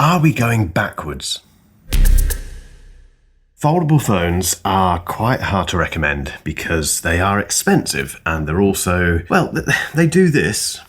Are we going backwards? Foldable phones are quite hard to recommend because they are expensive and they're also, well, they do this.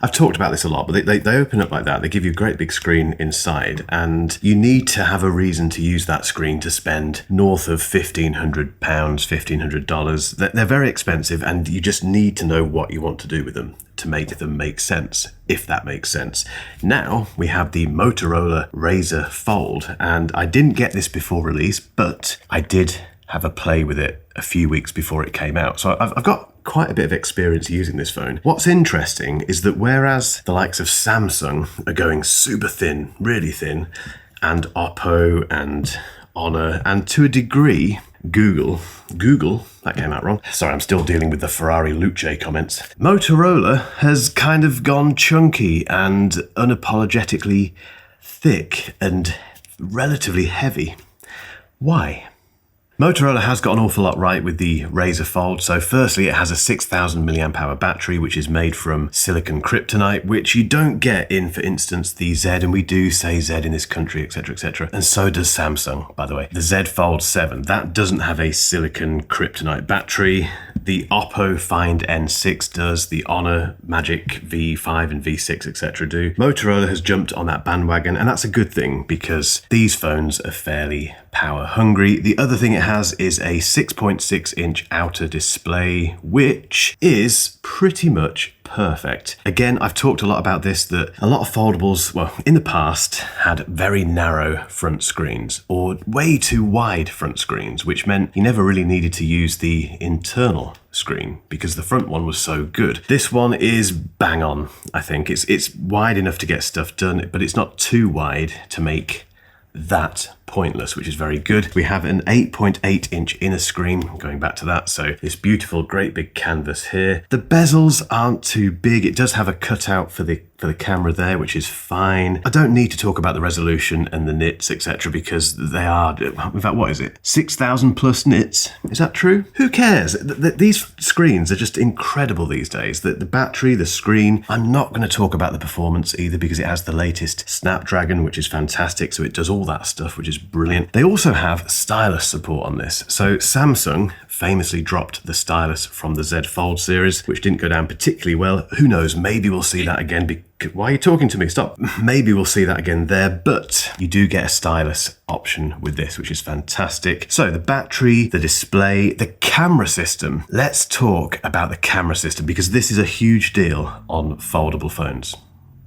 I've talked about this a lot, but they open up like that. They give you a great big screen inside, and you need to have a reason to use that screen to spend north of £1,500, $1,500. They're very expensive, and you just need to know what you want to do with them to make them make sense, if that makes sense. Now we have the Motorola Razr Fold, and I didn't get this before release, but I did have a play with it a few weeks before it came out. So I've got quite a bit of experience using this phone. What's interesting is that whereas the likes of Samsung are going super thin, really thin, and Oppo and Honor, and to a degree, Google, that came out wrong. Sorry, I'm still dealing with the Ferrari Luce comments. Motorola has kind of gone chunky and unapologetically thick and relatively heavy. Why? Motorola has got an awful lot right with the Razr Fold. So firstly, it has a 6,000 milliamp hour battery, which is made from silicon kryptonite, which you don't get in, for instance, the Z, and we do say Z in this country, etc., etc. And so does Samsung, by the way. The Z Fold 7, that doesn't have a silicon kryptonite battery. The Oppo Find N6 does, the Honor Magic V5 and V6, etc. do. Motorola has jumped on that bandwagon, and that's a good thing because these phones are fairly power hungry. The other thing it has is a 6.6 inch outer display, which is pretty much perfect. Again, I've talked a lot about this, that a lot of foldables, well, in the past had very narrow front screens or way too wide front screens, which meant you never really needed to use the internal screen because the front one was so good. This one is bang on, I think. It's wide enough to get stuff done, but it's not too wide to make that pointless, which is very good. We have an 8.8 inch inner screen, going back to that, so this beautiful great big canvas here. The bezels aren't too big. It does have a cutout for the camera there, which is fine. I don't need to talk about the resolution and the nits, etc., because they are, in fact, what is it? 6,000 plus nits? Is that true? Who cares? These screens are just incredible these days. The battery, the screen. I'm not going to talk about the performance either because it has the latest Snapdragon, which is fantastic, so it does all that stuff, which is brilliant. They also have stylus support on this. So Samsung famously dropped the stylus from the Z Fold series, which didn't go down particularly well. Who knows? Maybe we'll see that again. Why are you talking to me? Stop. Maybe we'll see that again there, but you do get a stylus option with this, which is fantastic. So the battery, the display, the camera system. Let's talk about the camera system because this is a huge deal on foldable phones.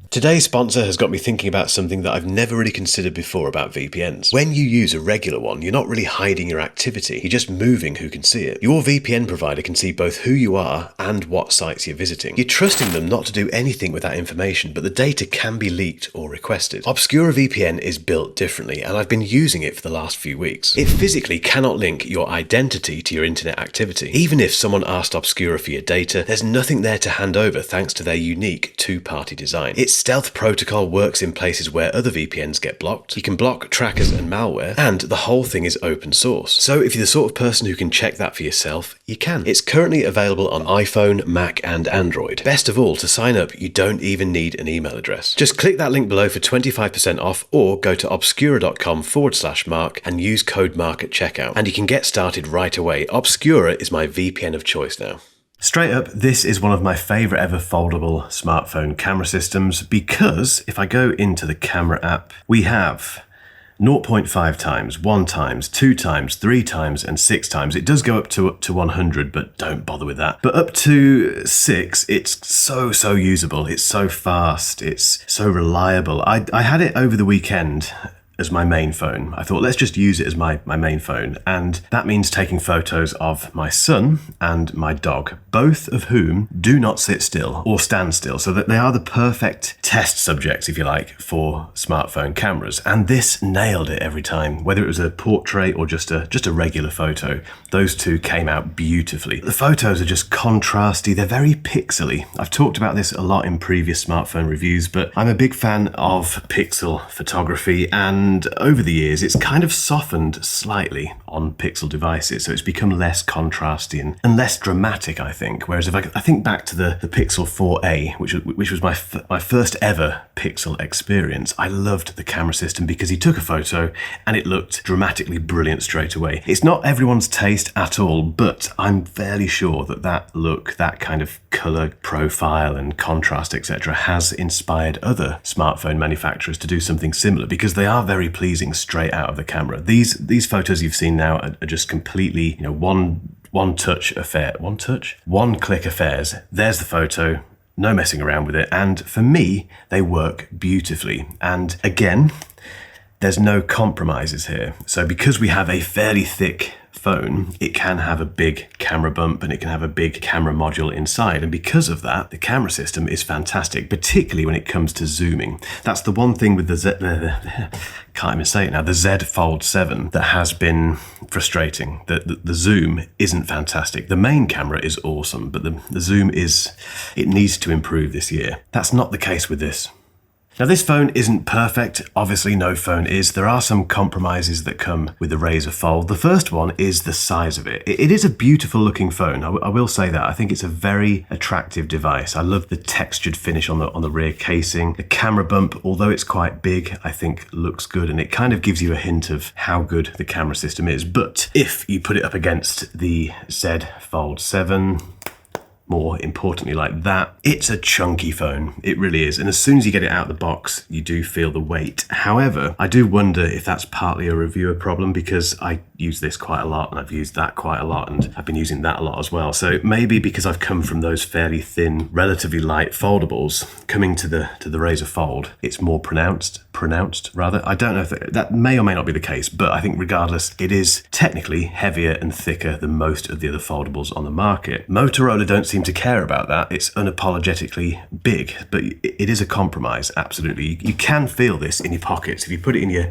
Today's sponsor has got me thinking about something that I've never really considered before about VPNs. When you use a regular one, you're not really hiding your activity, you're just moving who can see it. Your VPN provider can see both who you are and what sites you're visiting. You're trusting them not to do anything with that information, but the data can be leaked or requested. Obscura VPN is built differently, and I've been using it for the last few weeks. It physically cannot link your identity to your internet activity. Even if someone asked Obscura for your data, there's nothing there to hand over thanks to their unique two-party design. Its stealth protocol works in places where other VPNs get blocked. You can block trackers and malware, and the whole thing is open source. So if you're the sort of person who can check that for yourself, you can. It's currently available on iPhone, Mac, and Android. Best of all, to sign up, you don't even need an email address. Just click that link below for 25% off, or go to obscura.com/Mark and use code MARK at checkout. And you can get started right away. Obscura is my VPN of choice now. Straight up, this is one of my favourite ever foldable smartphone camera systems because if I go into the camera app, we have 0.5 times, 1 times, 2 times, 3 times, and 6 times. It does go up to 100, but don't bother with that. But up to 6, it's so usable. It's so fast. It's so reliable. I had it over the weekend as my main phone. I thought, let's just use it as my main phone. And that means taking photos of my son and my dog, both of whom do not sit still or stand still, so that they are the perfect test subjects, if you like, for smartphone cameras. And this nailed it every time, whether it was a portrait or just a regular photo. Those two came out beautifully. The photos are just contrasty. They're very pixely. I've talked about this a lot in previous smartphone reviews, but I'm a big fan of pixel photography, and over the years it's kind of softened slightly. on Pixel devices. So it's become less contrasty and less dramatic, I think. Whereas if I think back to the Pixel 4a, which was my first ever Pixel experience, I loved the camera system because you took a photo and it looked dramatically brilliant straight away. It's not everyone's taste at all, but I'm fairly sure that look, that kind of color profile and contrast, etc., has inspired other smartphone manufacturers to do something similar, because they are very pleasing straight out of the camera. These photos you've seen now are just completely, one click affairs. There's the photo, no messing around with it, and for me they work beautifully. And again, there's no compromises here. So because we have a fairly thick phone, it can have a big camera bump and it can have a big camera module inside. And because of that, the camera system is fantastic, particularly when it comes to zooming. That's the one thing with the can't even say it now, the Z Fold 7 that has been frustrating. The zoom isn't fantastic. The main camera is awesome, but the zoom it needs to improve this year. That's not the case with this. Now, this phone isn't perfect. Obviously, no phone is. There are some compromises that come with the Razr Fold. The first one is the size of it. It is a beautiful looking phone. I will say that. I think it's a very attractive device. I love the textured finish on the rear casing. The camera bump, although it's quite big, I think looks good, and it kind of gives you a hint of how good the camera system is. But if you put it up against the Z Fold 7, more importantly like that, it's a chunky phone. It really is. And as soon as you get it out of the box, you do feel the weight. However, I do wonder if that's partly a reviewer problem, because I use this quite a lot and I've used that quite a lot and I've been using that a lot as well. So maybe because I've come from those fairly thin, relatively light foldables, coming to the Razr Fold, it's more pronounced rather. I don't know if that may or may not be the case, but I think regardless, it is technically heavier and thicker than most of the other foldables on the market. Motorola don't seem to care about that. It's unapologetically big, but it is a compromise, absolutely. You can feel this in your pockets. If you put it in your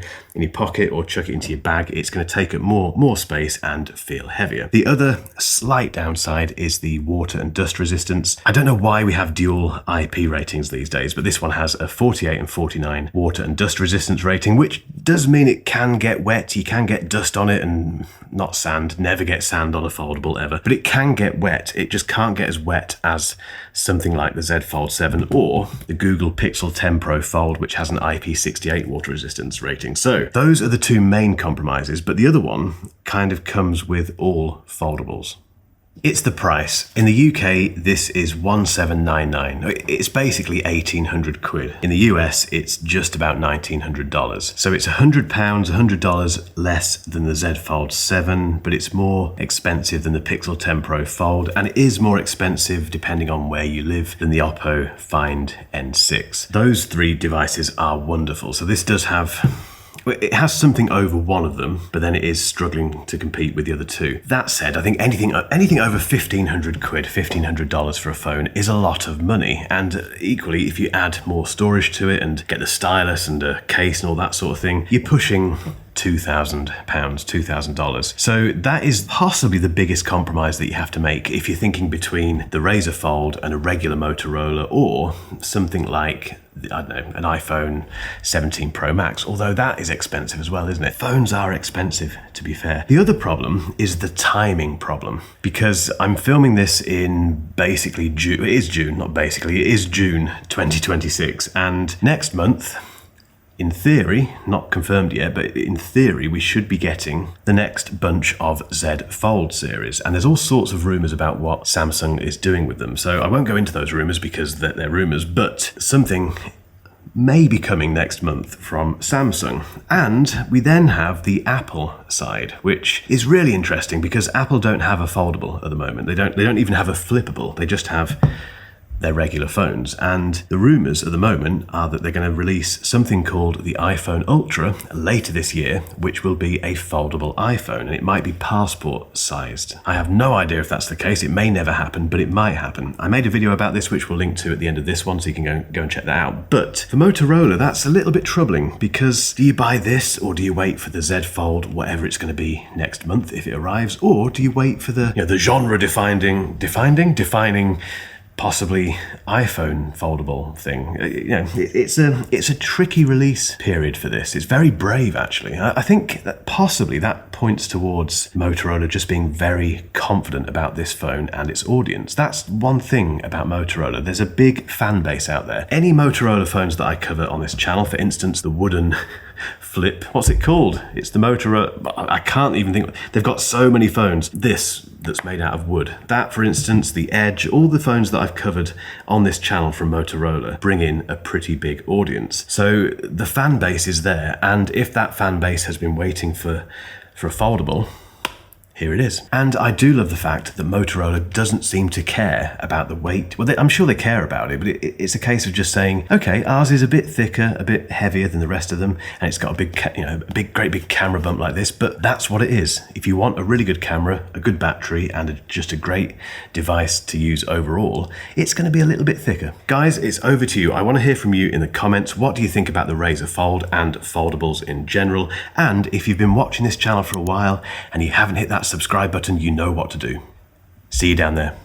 pocket or chuck it into your bag, it's going to take up more space and feel heavier. The other slight downside is the water and dust resistance. I don't know why we have dual IP ratings these days, but this one has a 48 and 49 water and dust resistance rating, which does mean it can get wet. You can get dust on it, and not sand. Never get sand on a foldable ever, but it can get wet. It just can't get as wet as something like the Z Fold 7 or the Google Pixel 10 Pro Fold, which has an IP68 water resistance rating. So those are the two main compromises, but the other one kind of comes with all foldables. It's the price. In the UK, this is 1799. It's basically 1800 quid. In the US, it's just about $1900. So it's £100, $100 less than the Z Fold 7, but it's more expensive than the Pixel 10 Pro Fold, and it is more expensive depending on where you live than the Oppo Find N6. Those three devices are wonderful. So this does have... It has something over one of them, but then it is struggling to compete with the other two. That said, I think anything over 1,500 quid, $1,500 for a phone is a lot of money. And equally, if you add more storage to it and get the stylus and a case and all that sort of thing, you're pushing £2,000, $2,000. So that is possibly the biggest compromise that you have to make if you're thinking between the Razr Fold and a regular Motorola, or something like, I don't know, an iPhone 17 Pro Max, although that is expensive as well, isn't it? Phones are expensive, to be fair. The other problem is the timing problem, because I'm filming this in basically June. It is June 2026, and next month, in theory, not confirmed yet, but in theory, we should be getting the next bunch of Z Fold series. And there's all sorts of rumors about what Samsung is doing with them. So I won't go into those rumors because they're rumors, but something may be coming next month from Samsung. And we then have the Apple side, which is really interesting because Apple don't have a foldable at the moment. They don't even have a flippable. They just have their regular phones, and the rumors at the moment are that they're going to release something called the iPhone Ultra later this year, which will be a foldable iPhone, and it might be passport sized. I have no idea if that's the case. It may never happen, but it might happen. I made a video about this, which we'll link to at the end of this one, so you can go and check that out. But for Motorola, that's a little bit troubling, because do you buy this, or do you wait for the Z Fold, whatever it's going to be next month if it arrives, or do you wait for the genre defining possibly iPhone foldable thing. You know, it's a tricky release period for this. It's very brave, actually. I think that possibly that points towards Motorola just being very confident about this phone and its audience. That's one thing about Motorola. There's a big fan base out there. Any Motorola phones that I cover on this channel, for instance, the wooden flip, what's it called? It's the Motorola, I can't even think. They've got so many phones. This that's made out of wood. That, for instance, the Edge, all the phones that I've covered on this channel from Motorola bring in a pretty big audience. So the fan base is there, and if that fan base has been waiting for a foldable, here it is. And I do love the fact that Motorola doesn't seem to care about the weight. Well, I'm sure they care about it, but it's a case of just saying, okay, ours is a bit thicker, a bit heavier than the rest of them, and it's got a big, great big camera bump like this, but that's what it is. If you want a really good camera, a good battery, and just a great device to use overall, it's going to be a little bit thicker. Guys, it's over to you. I want to hear from you in the comments. What do you think about the Razr Fold and foldables in general? And if you've been watching this channel for a while and you haven't hit that subscribe button, you know what to do. See you down there.